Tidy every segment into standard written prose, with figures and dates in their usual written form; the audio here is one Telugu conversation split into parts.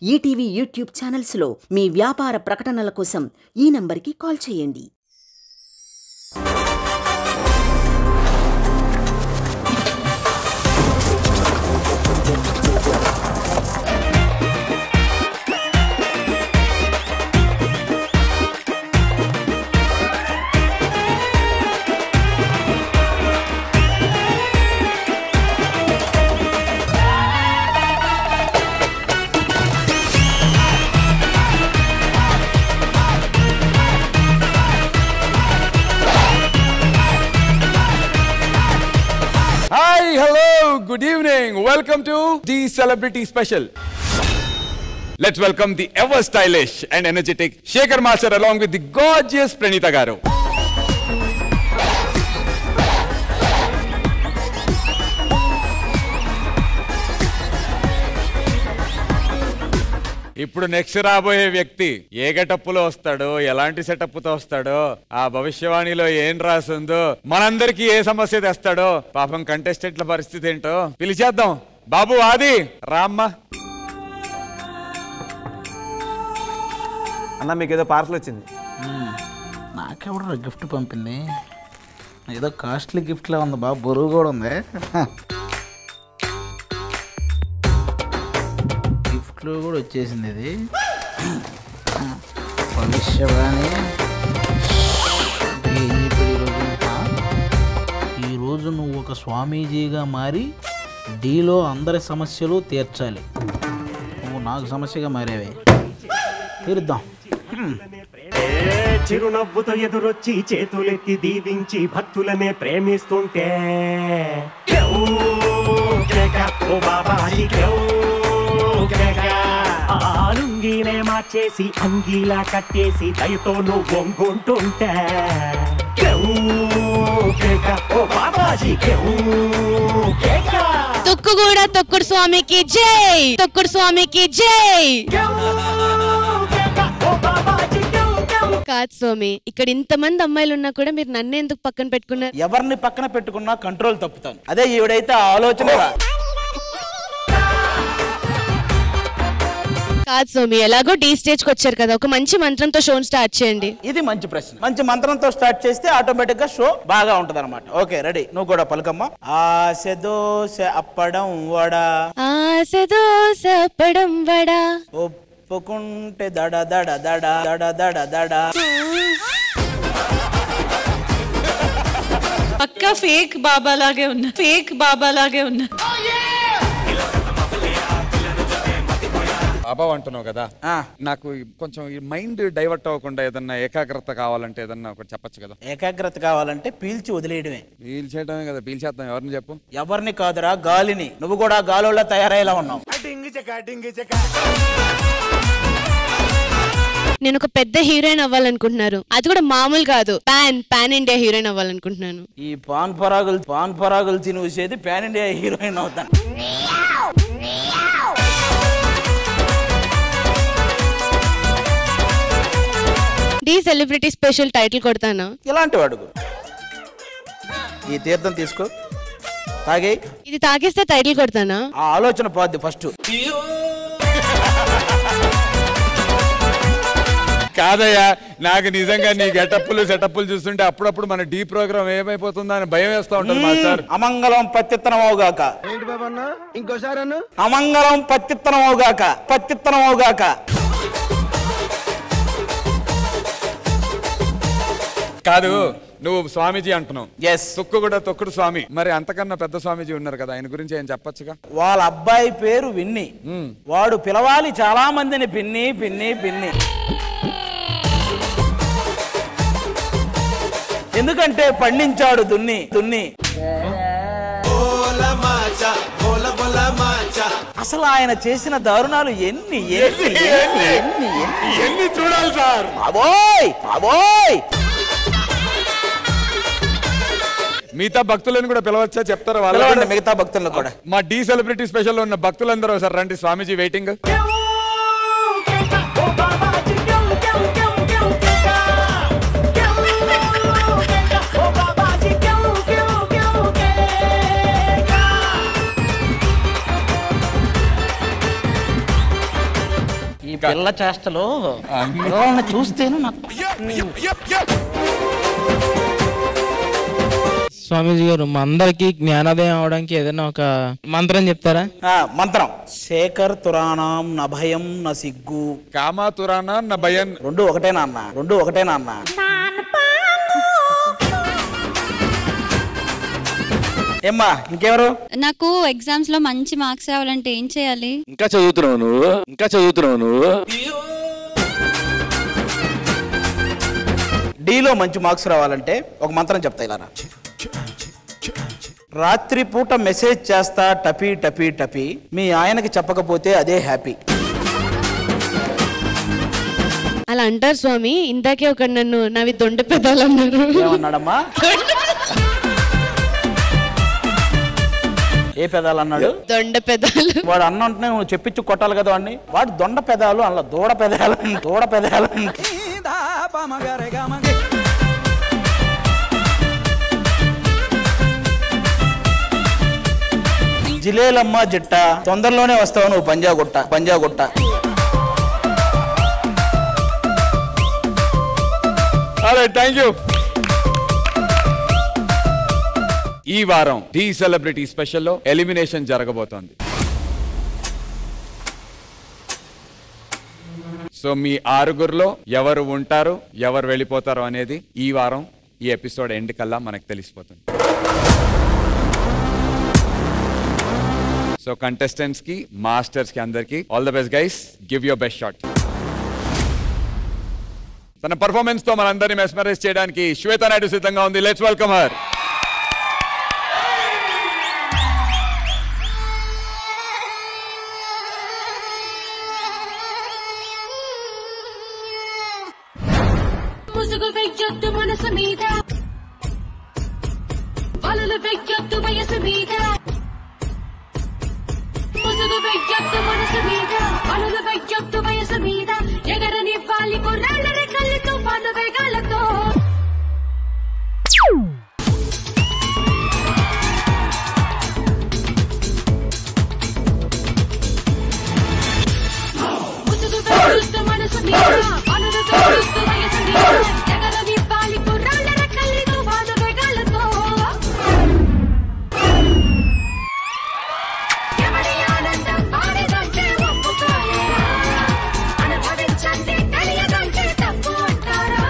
ఈటీవీ యూట్యూబ్ ఛానల్స్లో మీ వ్యాపార ప్రకటనల కోసం ఈ నంబర్కి కాల్ చేయండి. Hello, good evening. Welcome to the Celebrity Special. Let's welcome the ever stylish and energetic Shekhar Master along with the gorgeous Pranita Garu. ఇప్పుడు నెక్స్ట్ రాబోయే వ్యక్తి ఏ గెటప్పులో వస్తాడో ఎలాంటి సెటప్ తో వస్తాడో ఆ భవిష్యవాణిలో ఏం రాసిందో మనందరికి ఏ సమస్య తెస్తాడో పాపం కంటెస్టెంట్ల పరిస్థితి ఏంటో పిలిచేద్దాం. బాబు ఆది రామ్మ. అన్న మీకు ఏదో పార్సల్ వచ్చింది. నాకెవడో గిఫ్ట్ పంపింది, ఏదో కాస్ట్లీ గిఫ్ట్లా ఉంది బాబు, బరువు కూడా ఉంది. గిఫ్ట్లో కూడా వచ్చేసింది ఇది. భవిష్యవాణి ఈరోజు నువ్వు ఒక స్వామీజీగా మారి డీలో అందరి సమస్యలు తీర్చాలి. నువ్వు నాకు సమస్యగా మారేవే, తీరుద్దాం. చిరునవ్వుతో ఎదురొచ్చి చేతులెత్తి దీవించి భక్తులనే ప్రేమిస్తుంటే ఆలుంగినే మార్చేసి అంగీలా కట్టేసి దయతో నువ్వు వంగుంటుంటే తొక్కుగూడ తొక్కుడు స్వామికి జై, తొక్కుడు స్వామికి జై. కాదు స్వామి, ఇక్కడ ఇంతమంది అమ్మాయిలు ఉన్నా కూడా మీరు నన్ను ఎందుకు పక్కన పెట్టుకున్నారు? ఎవరిని పక్కన పెట్టుకున్నా కంట్రోల్ తప్పుతాను. అదే ఈవిడైతే ఆలోచన. కాదు స్వామి, ఎలాగో డీ స్టేజ్ కి వచ్చారు కదా, ఒక మంచి మంత్రంతో షోని స్టార్ట్ చేయండి. ఇది మంచి ప్రశ్న. మంచి మంత్రంతో స్టార్ట్ చేస్తే ఆటోమేటిక్ గా షో బాగా ఉంటది అనమాట. ఓకే రెడీ, నువ్వు కూడా పలకమ్మా. ఆశ దోశ అప్పడం వడ, ఆశ దోశ అప్పడం వడ, ఒప్పుకుంటే దడ దడ దడ దడ దడ దడ. పక్కా ఫేక్ బాబా లాగే ఉన్నా, ఫేక్ బాబా లాగే ఉన్నా. బాబా అంటున్నావు కదా, నాకు కొంచెం మైండ్ డైవర్ట్ అవ్వకుండా ఏదన్నా ఏకాగ్రత కావాలంటే ఏదన్నా ఒకటి చెప్పచ్చు కదా. ఏకాగ్రత కావాలంటే పీల్చి వదిలేయడమే. పీల్చేయడమే కదా, పీల్చేద్దాం. ఎవరిని చెప్పు? ఎవరిని కాదురా, గాలిని. నువ్వు కూడా గాలిలో తయారయ్యేలా ఉన్నావు. నేను ఒక పెద్ద హీరోయిన్ అవ్వాలనుకుంటున్నారు, అది కూడా మామూలు కాదు, పాన్ ఇండియా హీరోయిన్ అవ్వాలనుకుంటున్నాను. ఈ పాన్ పరాగులు తినేది పాన్ ఇండియా హీరోయిన్ అవుతాను. డి సెలబ్రిటీ స్పెషల్ టైటిల్ కొడతానా? ఇలాంటి వాడుకు ఈ తీర్థం తీసుకో, తాగే. ఇది తాగేస్తే టైటిల్ కొడతానా? ఆ ఆలోచన పోద్ది ఫస్ట్. కాదయ్యా, నాకు నిజంగా నీ గెటప్పులు సెటప్పులు చూస్తుంటే అప్పుడప్పుడు మన డీ ప్రోగ్రామ్ ఏమైపోతుందా అని భయం వేస్తా ఉంటుంది మాస్టర్. అమంగళం పత్తిత్తనమవుగాక. ఏంటి బాబా అన్న, ఇంకోసారి అన్న. అమంగళం పత్తిత్తనమవుగాక, పత్తిత్తనమవుగాక. కాదు, నువ్వు స్వామీజీ అంటున్నావు. ఎస్, తొక్కుగూడ తొక్కుడు స్వామి. మరి అంతకన్నా పెద్ద స్వామీజీ ఉన్నారు కదా, ఆయన గురించి ఏం చెప్పచ్చుగా? వాళ్ళ అబ్బాయి పేరు విన్ని. వాడు పిలవాలి చాలా మందిని పిన్ని పిన్ని పిన్ని. ఎందుకంటే పండించాడు దున్ని దున్ని. అసలు ఆయన చేసిన దారుణాలు ఎన్ని ఎన్ని ఎన్ని ఎన్ని ఎన్ని చూడాలి సార్. బాబోయ్ బాబోయ్. మిగతా భక్తులను కూడా పిలవచ్చా, చెప్తారా వాళ్ళు? మిగతా భక్తులను కూడా. మా డీ సెలబ్రిటీ స్పెషల్ లో ఉన్న భక్తులందరూ సార్ రండి, స్వామీజీ వెయిటింగ్. ఈ పిల్ల చేష్టలో చూస్తేను నాకు. స్వామీజీ గారు మా అందరికి జ్ఞానోదయం అవడానికి ఏదైనా ఒక మంత్రం చెప్తారా? మంత్రం శేఖర్ తురాణం న భయం న సిగ్గు. కామా తురానా నా భయం. రెండు ఒకటేనా అన్న? ఏమ్మా ఇంకెవరు? నాకు ఎగ్జామ్స్ లో మంచి మార్క్స్ రావాలంటే ఏం చేయాలి? ఇంకా చదువుతున్నావు నువ్వు. డీలో మంచి మార్క్స్ రావాలంటే ఒక మంత్రం చెప్తా ఇలా. రాత్రి పూట మెసేజ్ చేస్తా టపీ టపీ టపీ, మీ ఆయనకి చెప్పకపోతే అదే హ్యాపీ. అలా అంటారు స్వామి. ఇందాకే ఒక నన్ను నావి దొండ పెదాలు అన్నారు. ఏమన్నాడమ్మా? ఏ పెదాలు అన్నాడు? దొండ పెదాలు. వాడు అన్న అంటే నువ్వు చెప్పించు కొట్టాలి కదా వాడిని. వాడు దొండ పెదాలు అలా దూడ పెదాలు. జిలేలమ్మ జిట్ట, తొందరలోనే వస్తావు నువ్వు పంజాగుట్ట. Thank you. ఈ వారం ఢీ సెలబ్రిటీ స్పెషల్లో ఎలిమినేషన్ జరగబోతోంది. సో మీ ఆరుగురిలో ఎవరు ఉంటారు, ఎవరు వెళ్ళిపోతారు అనేది ఈ వారం ఈ ఎపిసోడ్ ఎండ్ కల్లా మనకు తెలిసిపోతుంది. సో కంటెస్టెంట్స్ కి, మాస్టర్స్ కి, అందరికి all the best guys. Give your best shot. తన పర్ఫార్మెన్స్ తో మనందరినీ మెస్మరైజ్ చేయడానికి శ్వేత నాయుడు సిద్ధంగా ఉంది. Let's welcome her. ముసుగు వెయ్యొద్దు మనసు మీద, వలలు వెయ్యొద్దు వయసు మీద. ముసుగు వెయ్యొద్దు మనసు మీద, వలలు వెయ్యొద్దు వయసు మీద. ఎగరనివ్వాలి కొన్నాళ్ళ రెక్కలు తుఫాను వేగాలతో. ముసుగు వెయ్యొద్దు మనసు మీద, వలలు వెయ్యొద్దు వయసు మీద. ఎగరనివ్వాలి కొన్నాళ్ళ రెక్కలు తుఫాను వేగాలతో. ఎవరి ఆనందం ఆడదంటే ఒప్పుకోలేరా, అనుభవించండి తెలియదంటే తప్పు అంటారా.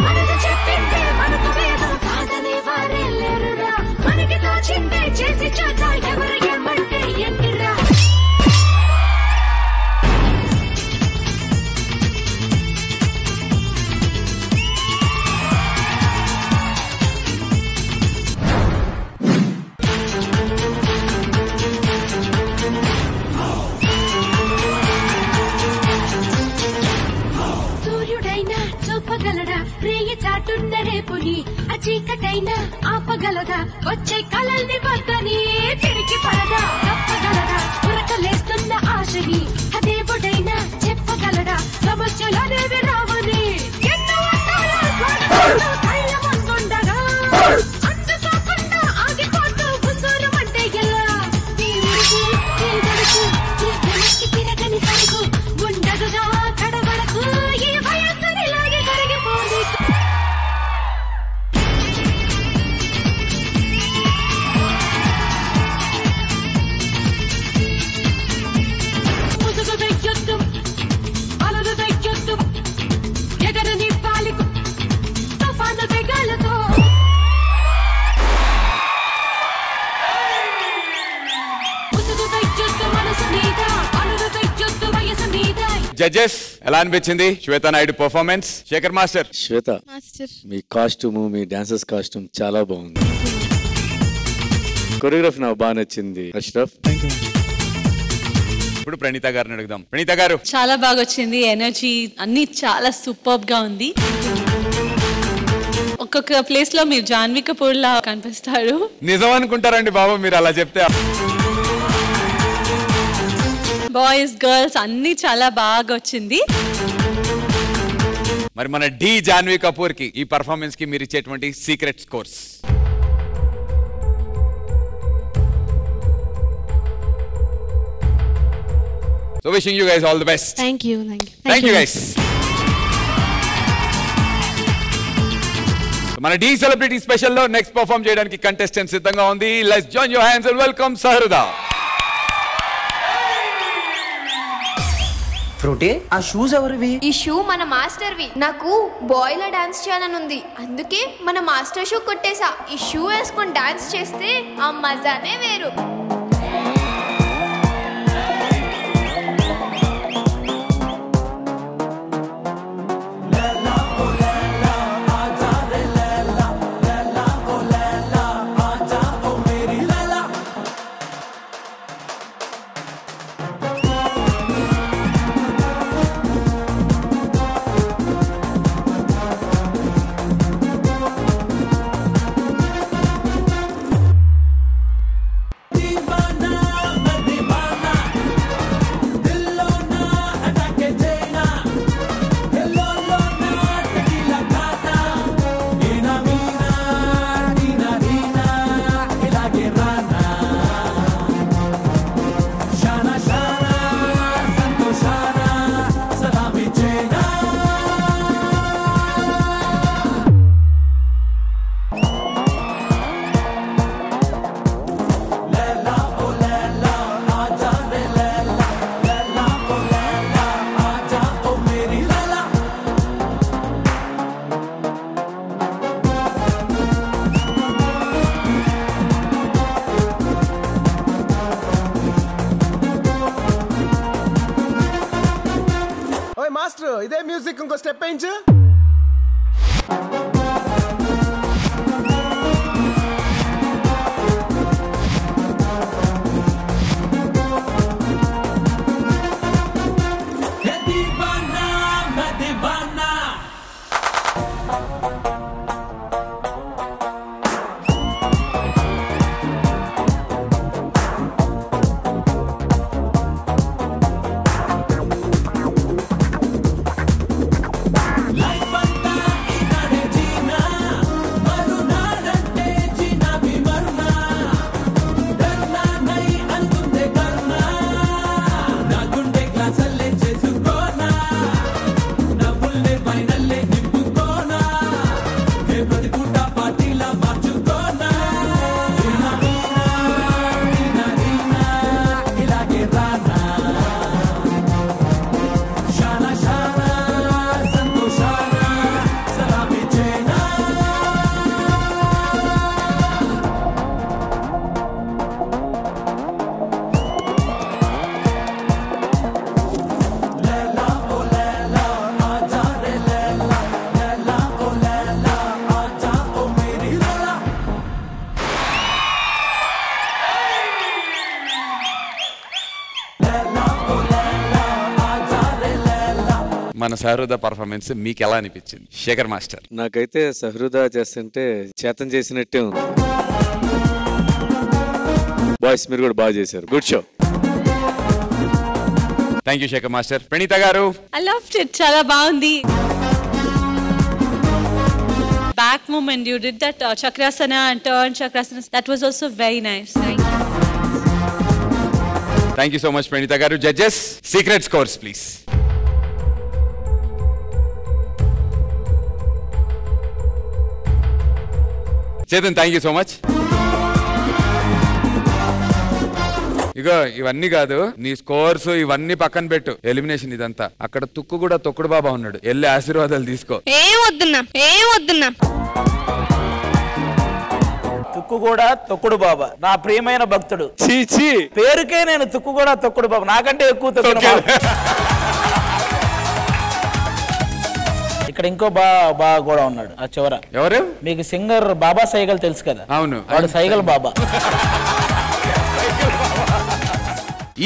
మనసు చెప్పిందే మనకు వేదం కాదని వారే లేరురా. మనకి తోచిందే చేసి చూద్దాం ఎవరు ఏమంటే ఎన్నిరా. సూర్యుడైనా చూపగలడా రేయి చాటున్న రేపుని, ఆ చీకటైనా ఆపగలదా వచ్చే కలల్ని వద్దని. తిరిగి పడదా తప్పగలదా ఉరకలేస్తున్న ఆశని, ఆ దేవుడైనా చెప్పగలడా సమస్యలనేవి రావని. ఎన్నో అడ్డాల స్వార్థంతో ధైర్యమంతుండగా అందుకోకుండా ఆగిపోతూ ఉసూరుమంటే ఎలా. నీ ఉరుకు, నీ దడుకు, నీ వెనక్కి తిరగని పరుగు ఉండదుగా కడవరకు. ఈ వయస్సుని లాగి కరిగిపోని. ముసుగు వెయ్యొద్దు, అలలు వెయ్యొద్దు, ఎగరనివ్వాలి తుఫాను వేగాలతో. ముసుగు వెయ్యొద్దు మనసు మీద, అలలు వెయ్యొద్దు వయసు మీద. జడ్జెస్ ఎలా అనిపించింది శ్వేత నాయుడు పర్ఫార్మెన్స్? శేఖర్ మాస్టర్. శ్వేత, మాస్టర్ మీ కాస్ట్యూమ్, మీ డాన్సర్స్ కాస్ట్యూమ్ చాలా బాగుంది. కొరియోగ్రఫీ నాకు బాగా నచ్చింది. అష్రఫ్. ఇప్పుడు ప్రణీత గారిని అడుగుదాం. ప్రణీత గారు. చాలా బాగా వచ్చింది. ఎనర్జీ అన్ని చాలా సూపర్ గా ఉంది. ఒక్కొక్క ప్లేస్ లో మీరు జాన్వీ కపూర్ లా కనిపిస్తారు. నిజం అనుకుంటారండి బాబు మీరు అలా చెప్తే. బాయ్స్ గర్ల్స్ అన్ని చాలా బాగా వచ్చింది. మరి మన డి జాన్వీ కపూర్ కి ఈ పర్ఫార్మెన్స్ కి మీరు ఇచ్చేటువంటి secret scores? So wishing you guys all the best. Thank you. Thank you guys. మన డి సెలబ్రిటీ స్పెషల్ లో నెక్స్ట్ పర్ఫార్మ్ చేయడానికి కంటెస్టెంట్ సిద్ధంగా ఉంది. Let's join your hands and welcome Sahruda. Frooti, ఆ షూస్ ఎవరివి? ఈ షూ మన మాస్టర్వి. నాకు బాయ్ లా డాన్స్ చేయాలని ఉంది, అందుకే మన మాస్టర్ షూ కొట్టేసా. ఈ షూ వేసుకొని డాన్స్ చేస్తే ఆ మజానే వేరు. మాస్టర్, ఇదే మ్యూజిక్ ఇంకో స్టెప్ వేయించు. మన సహృదా పర్ఫార్మెన్స్ మీకు ఎలా అనిపించింది శేఖర్ మాస్టర్? నాకైతే సహృదా చేస్తుంటే చేతన్ చేసినట్టే ఉంది. బాయ్స్ మీరు కూడా బాగా చేశారు. Good show. Thank you Shekhar master. Praneetha గారు, I loved it. చాలా బాగుంది. Back movement, you did that chakrasana and turn chakrasana. That was also very nice. Thank you so much Pranita garu. Judges, secret scores please. Chetan, thank you so much. ఇగో ఇవన్నీ కాదు, నీ స్కోర్స్ ఇవన్నీ పక్కన పెట్టు. ఎలిమినేషన్ ఇదంతా. అక్కడ తుక్కు కూడా తొక్కుడు బాబా ఉన్నాడు, వెళ్ళి ఆశీర్వాదాలు తీసుకో. ఏం వద్దున్నా తుక్కు కూడా తొక్కుడు బాబా నా ప్రియమైన భక్తుడు. చీచీ, పేరుకే నేను తుక్కు కూడా తొక్కుడు బాబా, నాకంటే ఎక్కువ తొక్కుడు బాబా. ఇక్కడ ఇంకో బాబా కూడా ఉన్నాడు ఆ చివర. ఎవరు? మీకు సింగర్ బాబా సైగల్ తెలుసు కదా? అవును, వాడు సైగల్ బాబా.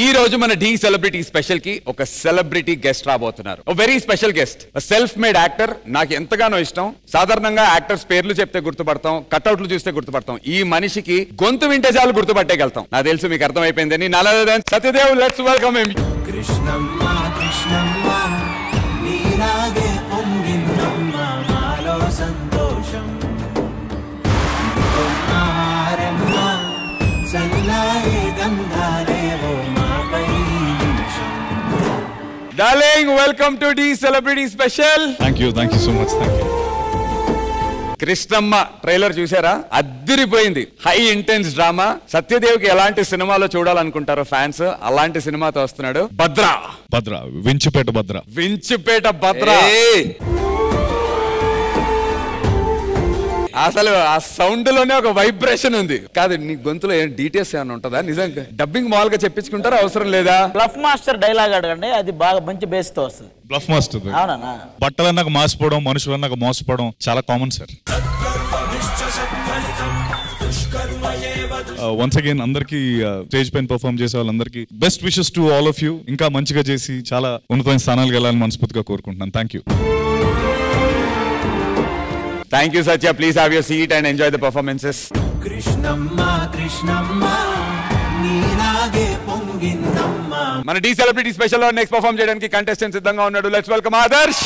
ఈ రోజు మన ఢీ సెలబ్రిటీ స్పెషల్ కి ఒక సెలబ్రిటీ గెస్ట్ రాబోతున్నారు. Very special guest, self made actor. నాకు ఎంతగానో ఇష్టం. సాధారణంగా యాక్టర్స్ పేర్లు చెప్తే గుర్తుపడతాం, కట్అవుట్లు చూస్తే గుర్తుపడతాం. ఈ మనిషికి గొంతు వింటే చాలు గుర్తుపట్టేయగలుగుతాం. నాకు తెలుసు మీకు అర్థమైపోయిందని. నలదన్ Satyadev, let's welcome him. Krishnamma Krishnamma నీరాగే పొంగిందమ్మ మాలో సంతోషం. చల్లారే గంధాలేవో మాపై నిమిషం. saying welcome to the celebrity special. Thank you so much. Thank you. Krishnamma trailer చూసారా? అద్దిరిపోయింది. High intense drama. సత్యదేవ్కి ఎలాంటి సినిమాలో చూడాలనుకుంటారో ఫ్యాన్స్, అలాంటి సినిమాతో వస్తున్నాడు. భద్ర వించుపేట భద్ర. అసలు ఆ సౌండ్ లోనే ఒక వైబ్రేషన్ ఉంది. కాదు, నీ గొంతులో ఏం డీటెయిల్స్ ఏమైనా ఉంటుందా? నిజంగా డబ్బింగ్ మామూలుగా చెప్పించుకుంటారా, అవసరం లేదా? బ్లఫ్ మాస్టర్ డైలాగ్ అడగండి, అది బాగా మంచి బేస్ తో వస్తుంది. Bluff master. అవునా? బట్టలన్నాక మాసిపోవడం, మనుషులన్నాక మోసపోవడం చాలా కామన్ సార్. వన్స్ అగైన్ అందరికి స్టేజ్ పైన పర్ఫార్మ్ చేసే వాళ్ళందరికీ best wishes to all of you. ఇంకా మంచిగా చేసి చాలా ఉన్నతమైన స్థానాలకు వెళ్ళాలని మనస్ఫూర్తిగా కోరుకుంటున్నాను. Thank you. Thank you, Satya. Please have your seat and enjoy the performances. మన డి సెలబ్రిటీ స్పెషల్ లో నెక్స్ట్ పర్ఫార్మ్ చేయడానికి కంటెస్టెంట్ సిద్ధంగా ఉన్నాడు. Let's welcome Adarsh.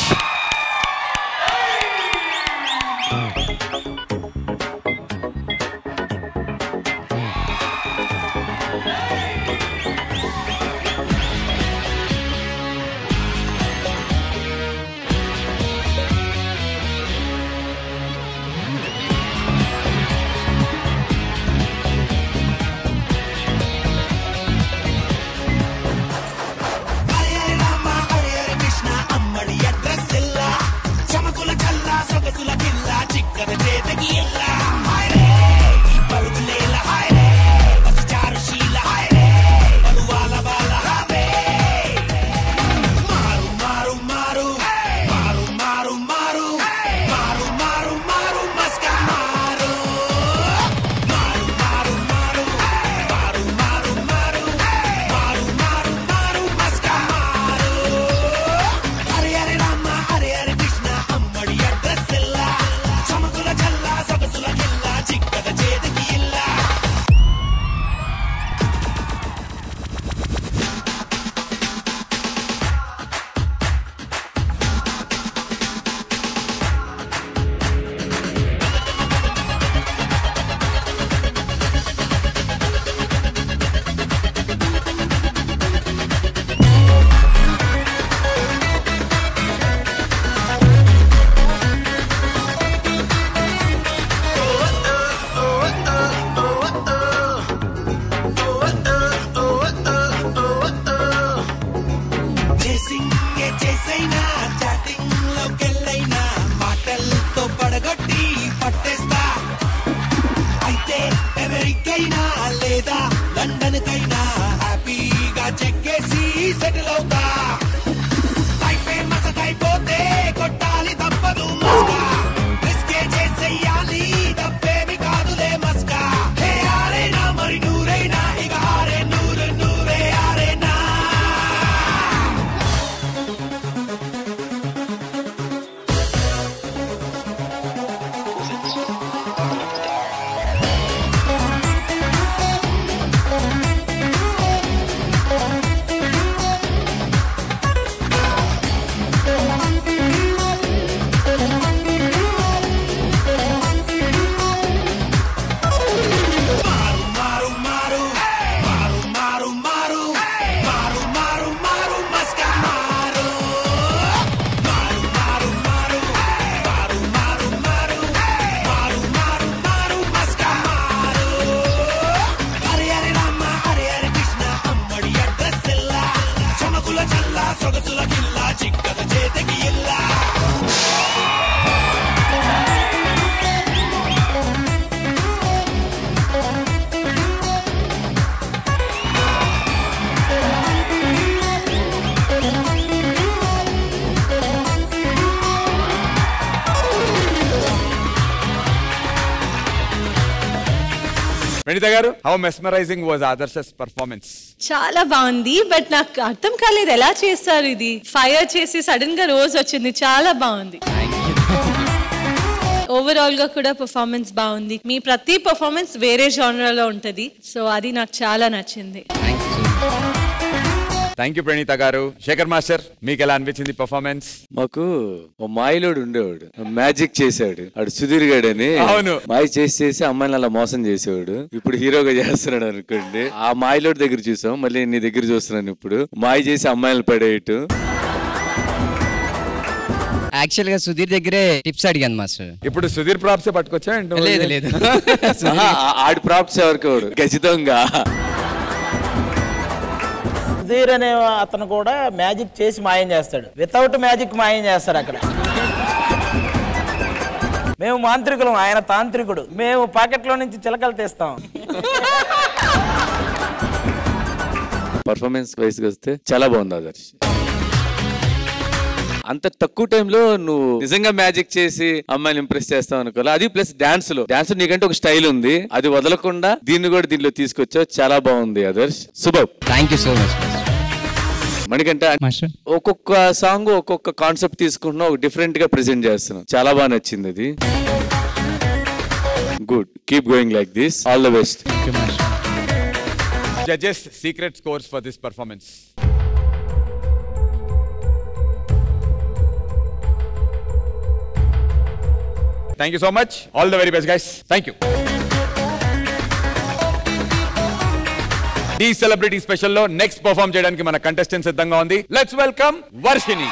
Pranita garu, how mesmerizing was Adarsh's performance? చాలా బాగుంది, బట్ నాకు అర్థం కాలేదు ఎలా చేస్తారు ఇది. ఫైర్ చేసి సడన్ గా రోజ్ వచ్చింది, చాలా బాగుంది. ఓవరాల్ గా కూడా పర్ఫార్మెన్స్ బాగుంది. మీ ప్రతి పర్ఫార్మెన్స్ వేరే జానరాలో ఉంటది, సో అది నాకు చాలా నచ్చింది. థ్యాంక్ యూ ప్రణీత గారు. శేఖర్ మాస్టర్, మీకు ఎలా అనిపించింది పర్ఫార్మెన్స్? మాకు ఓ మాయలోడు ఉండేవాడు, మ్యాజిక్ చేసాడు. ఆడు సుధీర్ గాడు అని. అవును, మాయ చేసి అమ్మాయిని అలా మోసం చేసేవాడు. ఇప్పుడు హీరోగా చేస్తున్నాడు అనుకోండి. ఆ మాయలోడు దగ్గర చూసాం, మళ్ళీ నీ దగ్గర చూస్తున్నాను. ఇప్పుడు మాయ చేసి అమ్మాయిలు పడేయటం. యాక్చువల్ గా సుధీర్ దగ్గరే టిప్స్ అడిగాను మాస్టర్. ఇప్పుడు సుధీర్ ప్రాప్సే పట్టుకొచ్చా? లేదు లేదు ఆడి ప్రాప్స్ ఎవరికి ఖచ్చితంగా. సుధీర్ అనే అతను కూడా మ్యాజిక్ చేసి మాయం చేస్తాడు, వితౌట్ మ్యాజిక్ మాయం చేస్తాడు అక్కడ. మేము మాంత్రికులం, ఆయన తాంత్రికుడు. మేము పాకెట్లో నుంచి చిలకలు తీస్తాం. పర్ఫార్మెన్స్ వైస్ వస్తే చాలా బాగుంది ఆదర్శ్. అంత తక్కువ టైంలో నువ్వు నిజంగా మ్యాజిక్ చేసి అమ్మాయిని ఇంప్రెస్ చేస్తావు అనుకోవాలి. అది ప్లస్ డాన్స్ నీకంటే ఒక స్టైల్ ఉంది, అది వదలకుండా దీన్ని కూడా దీనిలో తీసుకొచ్చావు. చాలా బాగుంది ఆదర్శ్. శుభం. Thank you so much. Manikanta ఒక్కొక్క సాంగ్ ఒక్కొక్క కాన్సెప్ట్ తీసుకుంటున్నావు, ఒక డిఫరెంట్ గా ప్రెజెంట్ చేస్తున్నావు. చాలా బాగా నచ్చింది అది. Good, keep going like this. All the best. Judges secret scores for this performance. Thank you so much. All the very best, guys. Thank you. ఈ సెలబ్రిటీ స్పెషల్ లో నెక్స్ట్ పర్ఫార్మ్ చేయడానికి మన కంటెస్టెంట్ సిద్ధంగా ఉంది. Let's welcome Varshini.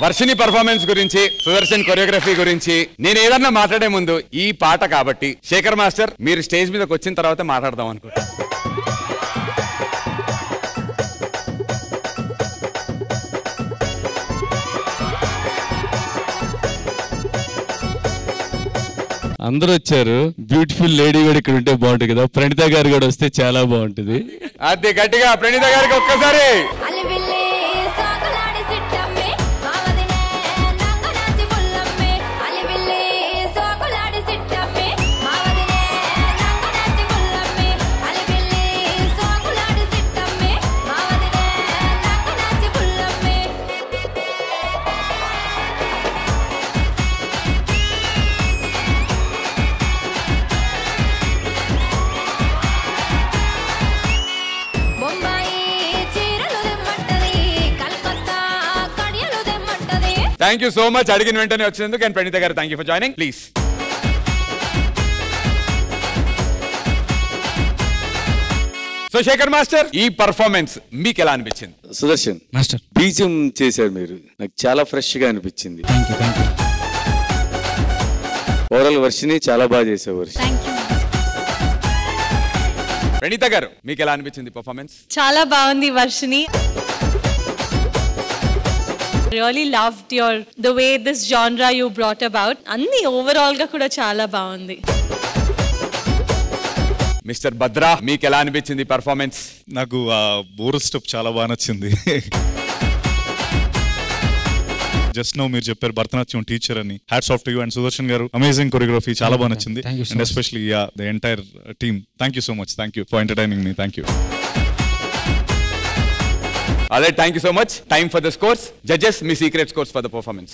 Varshini performance గురించి, సుదర్శన్ కొరియోగ్రఫీ గురించి నేను ఏదన్నా మాట్లాడే ముందు ఈ పాట కాబట్టి శేఖర్ మాస్టర్ మీరు స్టేజ్ మీదకి వచ్చిన తర్వాత మాట్లాడదాం అనుకుంటా. అందరూ వచ్చారు. బ్యూటిఫుల్ లేడీ కూడా ఇక్కడ ఉంటే బాగుంటుంది కదా. ప్రణీత గారు కూడా వస్తే చాలా బాగుంటుంది. అది గట్టిగా ప్రణీత గారికి ఒక్కసారి. థ్యాంక్ యూ సో మచ్ అడిగిన వెంటనే వచ్చినందుకు. అండ్ ప్రణీత గారు thank you for joining. Please. So Shekhar master, ఈ పర్ఫార్మెన్స్ మీకు ఎలా అనిపించింది? సుదర్శన్ మాస్టర్ బీజం చేశారు మీరు, నాకు చాలా ఫ్రెష్ గా అనిపించింది. ఓవరాల్ వర్షిని చాలా బాగా చేశారు. వర్షి ప్రణీత గారు మీకు ఎలా అనిపించింది పర్ఫార్మెన్స్? చాలా బాగుంది Varshini. Really loved the way this genre you brought about. అన్ని ఓవరాల్ గా కూడా చాలా బాగుంది. మిస్టర్ భద్రా మీకు ఎలా అనిపించింది పర్ఫార్మెన్స్? నాకు బోరల్ స్టెప్ చాలా బాగా నచ్చింది. జస్ట్ నో మీరు చెప్పారు భరతనాట్యం టీచర్ అని. Hats off to you. And Sudarshan గారు అమేజింగ్ కొరియోగ్రఫీ, చాలా బాగా నచ్చింది. And especially the entire team, thank you so much. Thank you for entertaining me. Thank you. Alright, thank you so much. Time for the scores. Judges, me secret scores for the performance.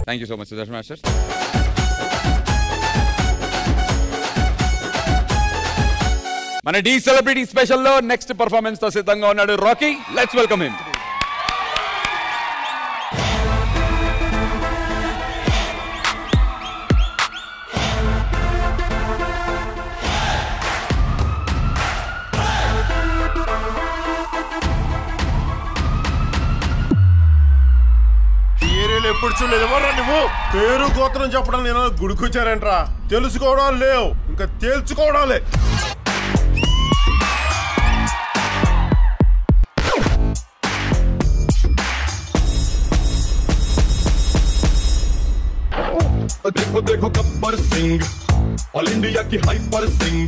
Thank you so much, Sudarshan Master. మన డి సెలబ్రిటీ స్పెషల్ లో నెక్స్ట్ పర్ఫార్మెన్స్ తో సిద్ధంగా ఉన్నాడు రాకీ. Let's welcome him. ఎప్పుడు చూడలేదు. ఎవరా నువ్వు? పేరు గోత్రం చెప్పడం నేను గుడికొచ్చారంట్రా. తెలుసుకోవడం లేవు, ఇంకా తేల్చుకోవడాలే. देखो देखो गब्बर सिंह, ऑल इंडिया की हाइपर सिंह.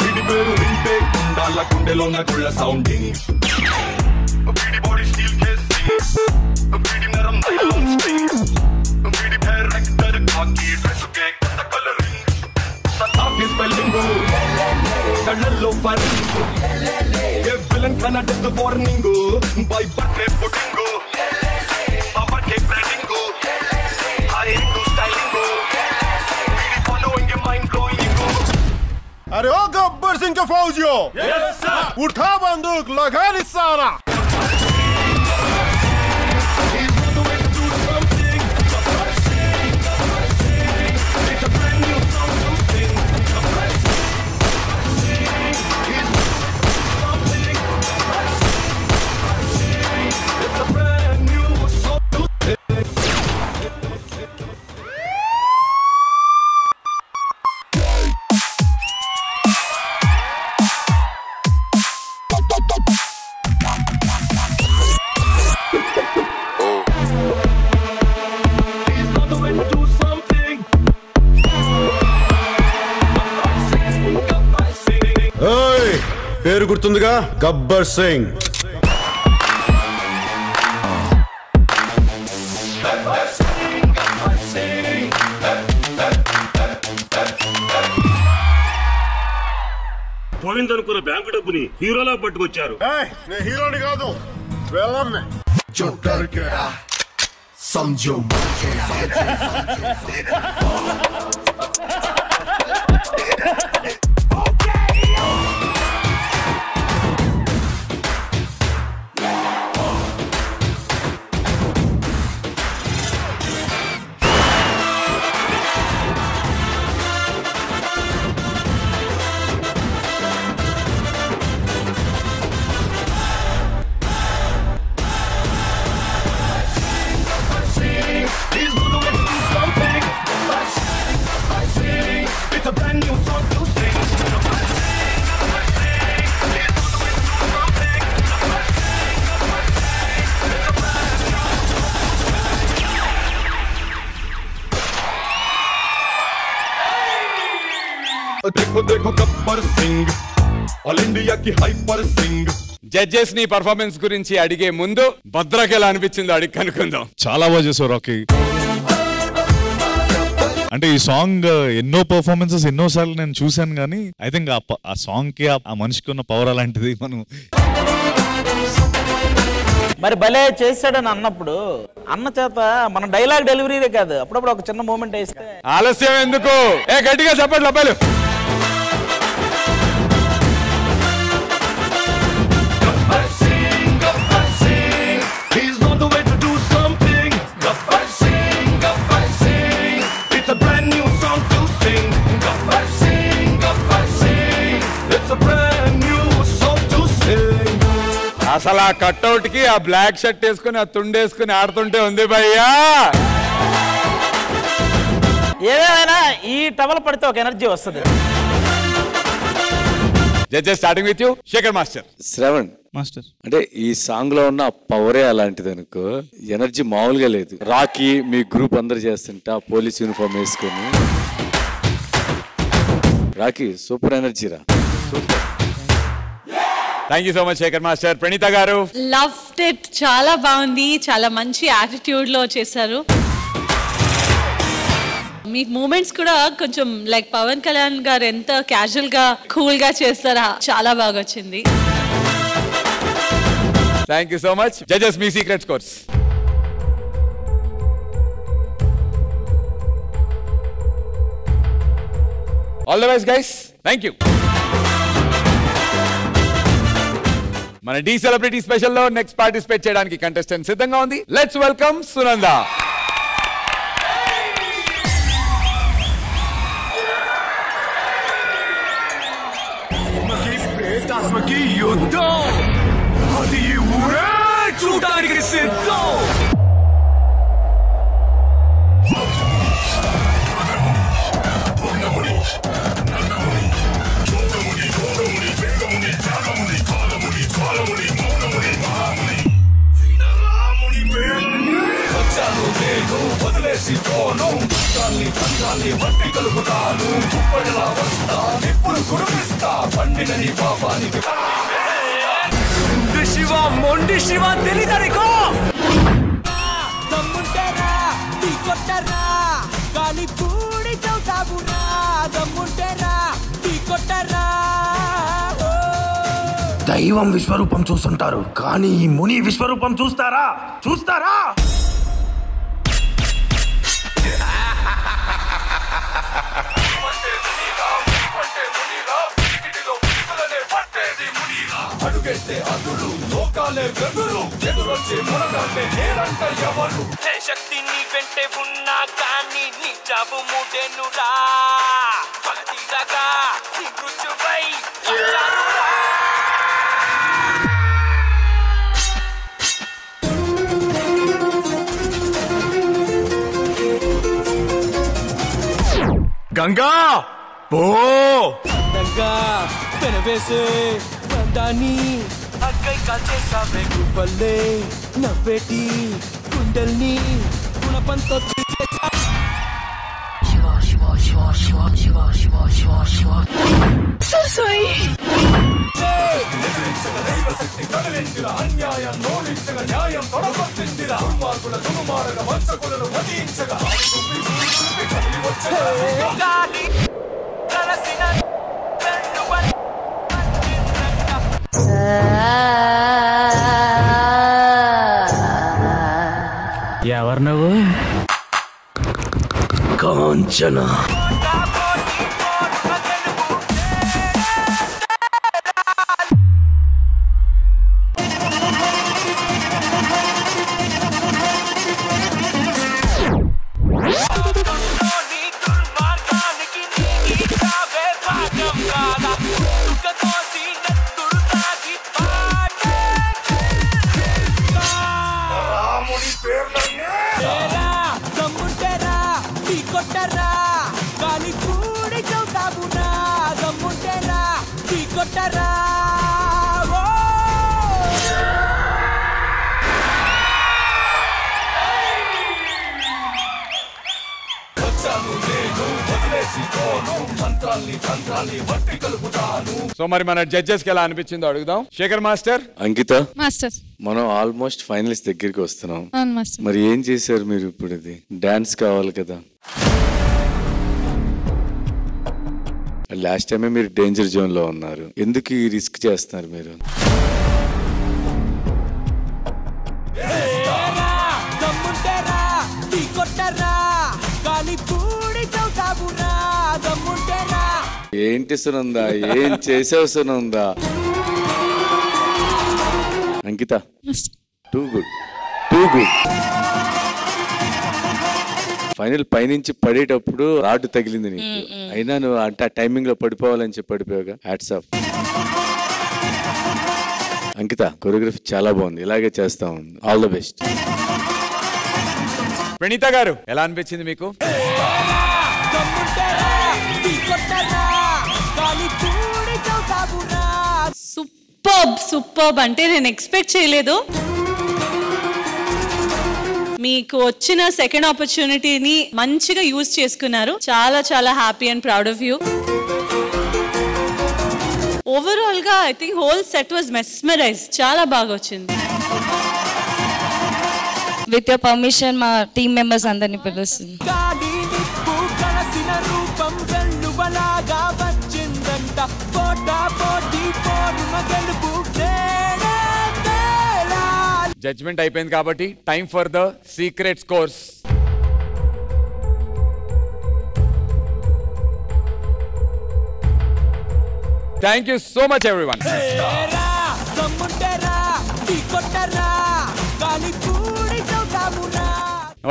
వీడి పేరు వింటే కుండాల గుండెలోన గుళ్ళ సౌండింగ్. వీడి బాడీ స్టీల్ కేసింగ్, వీడి నరం నైలాన్ స్ట్రింగ్. వీడి డైరెక్టర్ కాకి డ్రెస్ కే కొత్త కలరింగ్. సతాఫీ స్పెల్లింగ్, కళ్ళల్లో ఫరింగ్. ఏ విలన్ కన్నా death warning. By birthday putting, birthday branding. अरे ओ गब्बर सिंह के फौजियों, उठा बंदूक, लगा निशाना. పేరు గుర్తుందిగా, గబ్బర్ సింగ్. పోయిందనుకున్న బ్యాంకు డబ్బుని హీరోలా పట్టుకొచ్చారు. నేను హీరోని కాదు, వెళ్ళాను. समझो देखो देखो गब्बर सिंह, ऑल इंडिया की हाइपर सिंह. జడ్జెస్ ని పర్ఫార్మెన్స్ గురించి అడిగే ముందు భద్రకి ఎలా అనిపించిందో అడిగి కనుక్కుందాం. చాలా బాగా చేసావు రాకీ. అంటే ఈ సాంగ్ ఎన్నో పర్ఫార్మెన్సెస్ ఎన్నో సార్లు నేను చూశాను, కానీ ఐ థింక్ ఆ సాంగ్ కి ఆ మనిషికి ఉన్న పవర్ అలాంటిది. మనం మరి భలే చేశాడని అన్నప్పుడు అన్న చేత మన డైలాగ్ డెలివరీదే కాదు, అప్పుడప్పుడు ఒక చిన్న మూమెంట్ వేస్తే. ఆలస్యం ఎందుకు, గట్టిగా చెప్పండి అబ్బాయిలు. అసలు ఆ కట్అవుట్ కి ఆ బ్లాక్ షర్ట్ వేసుకుని ఆ తుండేసుకుని ఆడుతుంటే ఉంది భయ్యా. ఏదేమైనా ఈ టవల్ పడితే ఒక ఎనర్జీ వస్తుంది. Judges starting with you Shekhar master. Shravan master అంటే ఈ సాంగ్ లో ఉన్న పవరే అలాంటిది అనుకో, ఎనర్జీ మామూలుగా లేదు. రాకీ మీ గ్రూప్ అందరు చేస్తుంటా పోలీస్ యూనిఫామ్ వేసుకొని, రాకీ సూపర్ ఎనర్జీ రా. Thank you so much Shekhar master. Praneetha garu. Loved it, చాలా బాగుంది, చాలా మంచి యాటిట్యూడ్ లో చేశారు. మీ మూమెంట్స్ కూడా కొంచెం లైక్ పవన్ కళ్యాణ్ గారు ఎంత క్యాజువల్ గా కూల్ గా చేస్తారా, చాలా బాగా వచ్చింది. Thank you so much. Judges me secret scores. All the best guys. Thank you. మన డి సెలబ్రిటీ స్పెషల్ లో నెక్స్ట్ పార్టిసిపేట్ చేయడానికి కంటెస్టెంట్ సిద్ధంగా ఉంది. Let's welcome Sunanda. యుద్ధం అది ఊరే చూడడానికి సిద్ధం. వదిలేసి పోను తంత్రాన్ని బట్టి కలుపుతాను. కుప్పడిలా వస్తా నిప్పులు కురిపిస్తా పండినని పాపానికి. శివ మొండి శివ తెలియదనికో దమ్ముంటేరా నీ కొట్టరా గాలి పూడి చౌతాబురా. దమ్ముంటేరా నీ కొట్టరా. దైవం విశ్వరూపం చూస్తుంటారు కానీ ఈ ముని విశ్వరూపం చూస్తారా? చూస్తారా? అడుగేస్తే అదురు లోకాలే వెదురు ఎదురొచ్చే మునగానే నేరంట ఎవరు. శక్తి నీ వెంటే ఉన్నా కానీ నీ జాబు మూడేనురా. పగతిరగా నీ రుచువై గంగా పో గంగా పెనవేసే బండాని అక్కై కాల్చేసావే గువ్వల్లే నవ్వేటి గుండెల్ని గుణపంతో అన్యాయం నోడించగా న్యాయం తొడగొట్టిందిరా. దుర్మార్గుల దుర్మార్గ వంచకులను వధించగా ఎవరు నువ్వు? కాంచనా. సో మరి మన జడ్జెస్ కి ఎలా అనిపించిందో అడుగుదాం. శేఖర్ మాస్టర్. అంకిత మాస్టర్. మనం ఆల్మోస్ట్ ఫైనలిస్ట్ దగ్గరికి వస్తున్నాం. అవును మాస్టర్. మరి ఏం చేశారు మీరు ఇప్పుడు? ఇది డాన్స్ కావాలి కదా. లాస్ట్ టైమే మీరు డేంజర్ జోన్ లో ఉన్నారు, ఎందుకు ఈ రిస్క్ చేస్తున్నారు మీరు? ఏంటి సునందా, ఏం చేసావు Sunanda? Ankita too good, too good. Final పైనుంచి పడేటప్పుడు రాడ్ తగిలింది నీకు, అయినా నువ్వు అంటే టైమింగ్ లో పడిపోవాలని చెప్పి పడిపోయాగా. Hats off. అంకిత కొరియోగ్రఫీ చాలా బాగుంది, ఇలాగే చేస్తాం. All the best. ప్రణీత గారు ఎలా అనిపించింది మీకు? సూపర్బ్ అంటే నేను ఎక్స్పెక్ట్ చేయలేదు. మీకు వచ్చిన సెకండ్ ఆపర్చునిటీని మంచిగా యూజ్ చేసుకున్నారు. చాలా చాలా happy and proud of you. Overall గా I think whole set was mesmerize. చాలా బాగా వచ్చింది. విత్ యువర్ పర్మిషన్ మా టీమ్ మెంబర్స్ అందరినీ పిలుస్తుంది. జడ్జ్మెంట్ అయిపోయింది కాబట్టి time for the secret scores. Thank you so much everyone.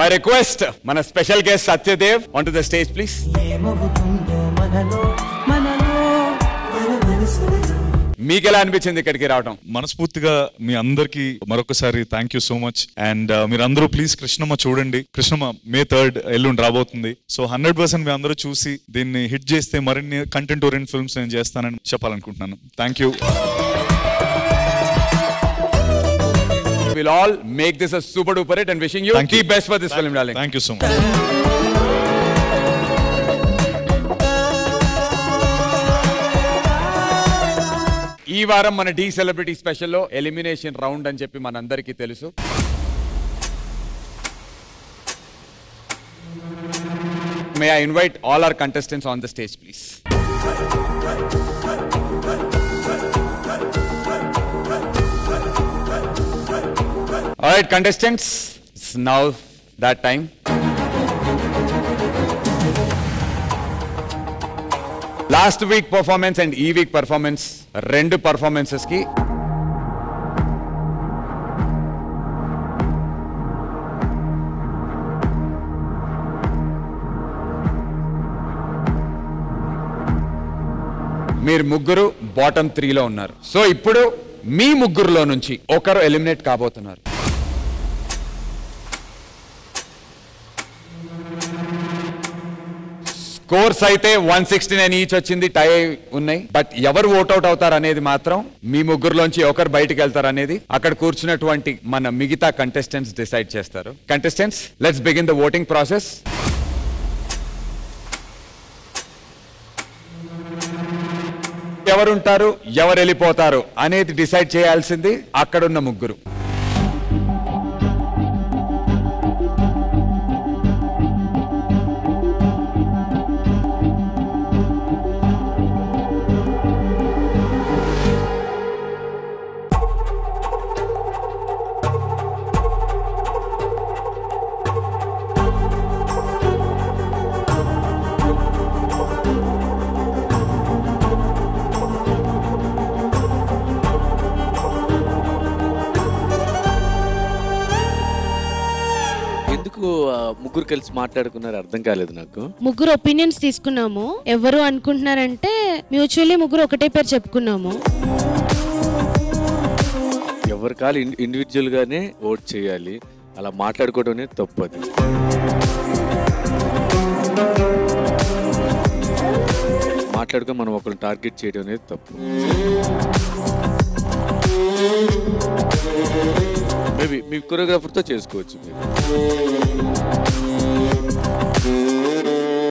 I request మన special guest Satyadev onto the stage please. మీకు ఎలా అనిపించింది ఇక్కడికి రావడం? మనస్ఫూర్తిగా మీ అందరికి మరొకసారి thank you so much. And మీరందరూ ప్లీజ్ కృష్ణమ్మ చూడండి. కృష్ణమ్మ May 3rd ఎల్లుండి రాబోతుంది. సో 100% మీ అందరూ చూసి దీన్ని హిట్ చేస్తే మరిన్ని కంటెంట్ ఓరియంట్ ఫిల్మ్స్ నేను చేస్తానని చెప్పాలనుకుంటున్నాను. Thank you. We'll all make this a super duper hit and wishing you the best for this film, darling. Thank you so much. ఈ వారం మన డి సెలబ్రిటీ స్పెషల్లో ఎలిమినేషన్ రౌండ్ అని చెప్పి మనందరికీ తెలుసు. May I invite all our contestants on the stage please. All right contestants, it's now that time. Last week performance and ఈ week performance రెండు performances కి మీరు ముగ్గురు బాటమ్ 3లో ఉన్నారు. సో ఇప్పుడు మీ ముగ్గురులో నుంచి ఒకరు ఎలిమినేట్ కాబోతున్నారు. స్కోర్స్ అయితే 169 ఈచ్ వచ్చింది, టై ఉన్నాయి. బట్ ఎవరు ఓట్అవుట్ అవుతారు అనేది మాత్రం మీ ముగ్గురులోంచి ఒకరు బయటికి వెళ్తారు అనేది అక్కడ కూర్చున్నటువంటి మన మిగతా కంటెస్టెంట్స్ డిసైడ్ చేస్తారు. Contestants, let's begin the voting process. ఎవరుంటారు, ఎవరు వెళ్ళిపోతారు అనేది డిసైడ్ చేయాల్సింది అక్కడున్న ముగ్గురు. ముగ్గురు కలిసి మాట్లాడుకున్నారు, అర్థం కాలేదు నాకు. ముగ్గురు ఒపీనియన్స్ తీసుకున్నాము. ఎవరు అనుకుంటున్నారంటే మ్యూచువల్లీ ముగ్గురు ఒకటే పేరు చెప్పుకున్నాము. ఎవరి కాలు ఇండివిజువల్ గానే ఓట్ చేయాలి, అలా మాట్లాడుకోవడం అనేది తప్పు. అది మాట్లాడుకొని మనం ఒకరిని టార్గెట్ చేయడం అనేది తప్పు. మేబీ మీ కొరియోగ్రాఫర్తో చేసుకోవచ్చు.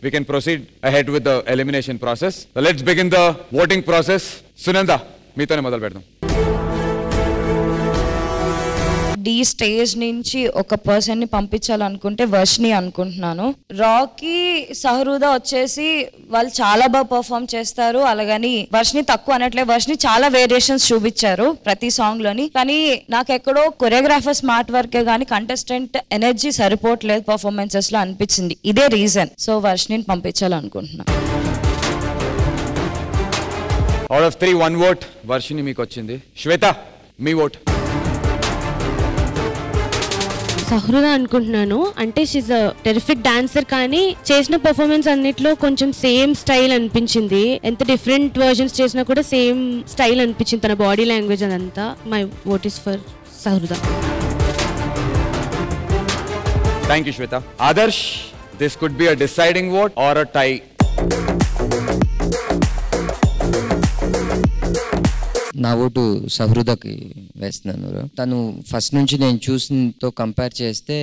We can proceed ahead with the elimination process. So let's begin the voting process. Sunanda, మీతోనే మొదలు పెడదాం. డి స్టేజ్ నుంచి ఒక పర్సన్ ని పంపించాలనుకుంటే వర్షిని అనుకుంటున్నాను. రాకీ, సహృదా వచ్చేసి వాళ్ళు చాలా బాగా పర్ఫామ్ చేస్తారు. అలాగని వర్షిని తక్కువ అనట్లే, వర్షిని చాలా వేరియేషన్స్ చూపించారు ప్రతి సాంగ్ లోని. కానీ నాకు ఎక్కడో కొరియోగ్రాఫర్ స్మార్ట్ వర్కే గానీ కంటెస్టెంట్ ఎనర్జీ సరిపోవట్లేదు పర్ఫార్మెన్సెస్ లో అనిపించింది. ఇదే రీజన్. సో వర్షిని పంపించాలనుకుంటున్నా. Out of 3, 1 vote వర్షిని మీకు వచ్చింది. శ్వేత, మీ ఓట్. సహృద అనుకుంటున్నాను. అంటే షీజ్ అ టెరిఫిక్ డాన్సర్, కానీ చేసిన పర్ఫార్మెన్స్ అన్నిట్లో కొంచెం సేమ్ స్టైల్ అనిపించింది. ఎంత డిఫరెంట్ వర్జన్స్ చేసినా కూడా సేమ్ స్టైల్ అనిపించింది, తన బాడీ లాంగ్వేజ్ అదంతా. My vote is for సహృద. Thank you, Shweta. Adarsh, this could be a deciding vote or a tie. నా ఓటు సహృదకి వేస్తున్నాను. తను ఫస్ట్ నుంచి నేను చూసినతో కంపేర్ చేస్తే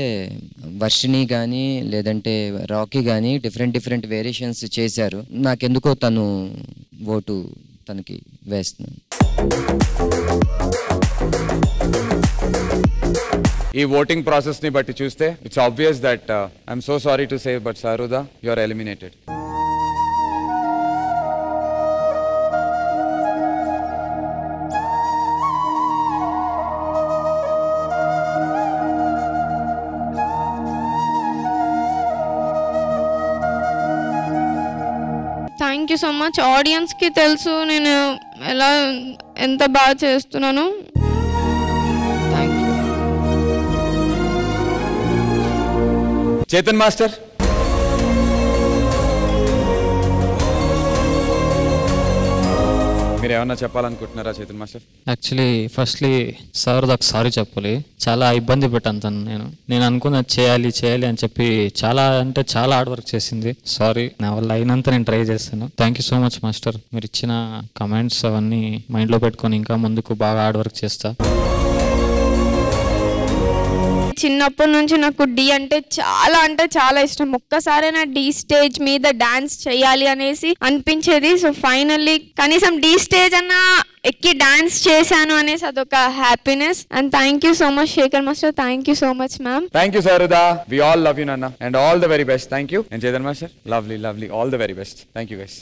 వర్షిని కానీ లేదంటే రాకీ కానీ డిఫరెంట్ వేరియేషన్స్ చేశారు. నాకెందుకో తను ఓటు తనకి వేస్తున్నాను. ఈ ఓటింగ్ ప్రాసెస్ ని బట్టి చూస్తే it's obvious that I'm so sorry to say but Sahruda you are eliminated. Thank you so much. ఆడియన్స్కి తెలుసు నేను ఎంత బాగా చేస్తున్నాను. చేతన్ మాస్టర్, మీరు ఏమన్నా చెప్పాలనుకుంటున్నారా చేతన్ మాస్టర్? యాక్చువల్లీ ఫస్ట్లీ సహృదకు సారీ చెప్పాలి. చాలా ఇబ్బంది పెట్టాను తను. నేను అనుకున్నది చేయాలి అని చెప్పి చాలా హార్డ్ వర్క్ చేసింది. సారీ, నా వల్ల అయినంత నేను ట్రై చేస్తాను. Thank you so much master. మీరు ఇచ్చిన కమెంట్స్ అవన్నీ మైండ్లో పెట్టుకొని ఇంకా ముందుకు బాగా హార్డ్ వర్క్ చేస్తా. చిన్నప్పటి నుంచి నాకు డి అంటే చాలా ఇష్టం. ఒక్కసారైనా డి స్టేజ్ మీద డాన్స్ చేయాలి అనేసి అనిపించేది. సో ఫైనల్లీ కనీసం డి స్టేజ్ అన్నా ఎక్కి డాన్స్ చేశాను అనేసి అదొక happiness. And thank you so much Shekhar master. Thank you so much ma'am. Thank you Sahruda. We all love you నాన్న and all the very best. Thank you. And Chetan master, lovely all the very best. Thank you guys.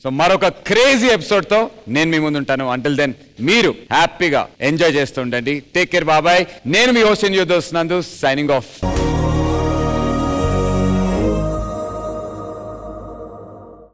So మరొక క్రేజీ ఎపిసోడ్ తో నేను మీ ముందు ఉంటాను. అంటిల్ దెన్ మీరు హ్యాపీగా ఎంజాయ్ చేస్తూ ఉండండి. టేక్ కేర్, బాబాయ్. నేను మీ హోస్ట్ నందు సైనింగ్ ఆఫ్.